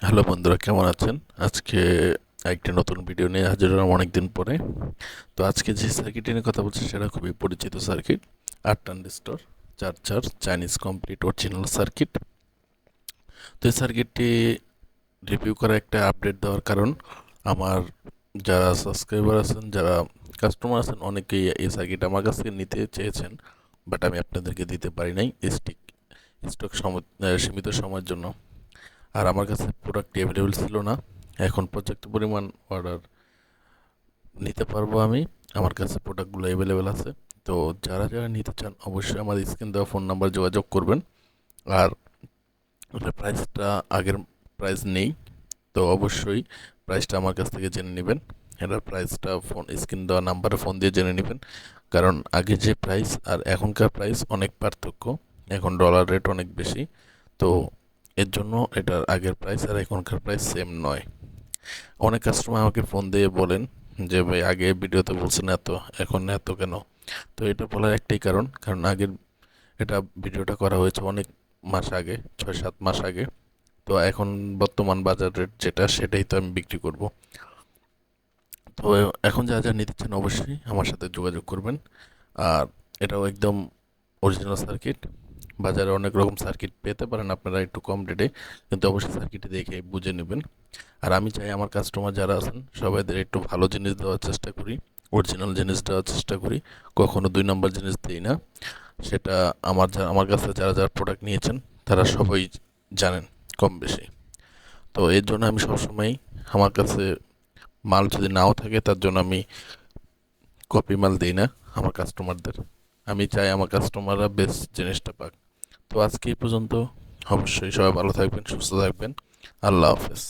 Hello বন্ধুরা, কেমন আছেন? আজকে একটা নতুন ভিডিও নিয়ে হাজির হলাম অনেকদিন পরে। তো আজকে যে সার্কিট নিয়ে কথা বলছি সেটা খুবই পরিচিত circuit, 8 transistor charger Chinese complete original circuit. তো এই সার্কিটটি রিভিউ করা একটা আপডেট দেওয়ার কারণ, আমার যারা সাবস্ক্রাইবার আছেন, যারা কাস্টমার আছেন, অনেকেই এই সার্কিট আমার কাছ থেকে নিতে চেয়েছেন, বাট আমি আপনাদেরকে দিতে পারি নাই স্টক সীমিত সময়ের জন্য। আর আমার কাছে প্রোডাক্ট অ্যাভেলেবেল ছিল না। এখন পর্যাপ্ত পরিমাণ অর্ডার নিতে পারবো আমি। আমার কাছে প্রোডাক্টগুলো অ্যাভেলেবেল আছে। তো যারা যারা নিতে চান অবশ্যই আমার স্ক্রিন দেওয়া ফোন নাম্বার যোগাযোগ করবেন। আর এটার প্রাইসটা আগের প্রাইস নেই, তো অবশ্যই প্রাইসটা আমার কাছ থেকে জেনে নেবেন। এটার প্রাইসটা ফোন স্ক্রিন দেওয়া নাম্বারে ফোন দিয়ে জেনে নেবেন, কারণ আগে যে প্রাইস আর এখনকার প্রাইস অনেক পার্থক্য। এখন ডলার রেট অনেক বেশি, তো এর জন্য এটার আগের প্রাইস আর এখনকার প্রাইস সেম নয়। অনেক কাস্টমার আমাকে ফোন দিয়ে বলেন যে ভাই, আগে ভিডিওতে বলছেন এত, এখন এত কেন? তো এটা বলার একটাই কারণ, কারণ আগের এটা ভিডিওটা করা হয়েছে অনেক মাস আগে, 6-7 মাস আগে। তো এখন বর্তমান বাজার রেট যেটা, সেটাই তো আমি বিক্রি করব। তো এখন যা যা নিতে চান অবশ্যই আমার সাথে যোগাযোগ করবেন। আর এটাও একদম অরিজিনাল সার্কিট। বাজারে অনেক রকম সার্কিট পেতে পারেন আপনারা একটু কম রেটে, কিন্তু অবশ্যই সার্কিটে দেখে বুঝে নেবেন। আর আমি চাই আমার কাস্টমার যারা আছেন সবাইদের একটু ভালো জিনিস দেওয়ার চেষ্টা করি, অরিজিনাল জিনিস দেওয়ার চেষ্টা করি, কখনো 2 নম্বর জিনিস দিই না। সেটা আমার কাছে যারা যারা প্রোডাক্ট নিয়েছেন তারা সবাই জানেন কম বেশি। তো এর জন্য আমি সবসময়, আমার কাছে মাল যদি নাও থাকে তার জন্য আমি কপি মাল দিই না আমার কাস্টমারদের। আমি চাই আমার কাস্টমাররা বেস্ট জিনিসটা পাক। তো আজকে এই পর্যন্ত। অবশ্যই সবাই ভালো থাকবেন, সুস্থ থাকবেন। আল্লাহ হাফেজ।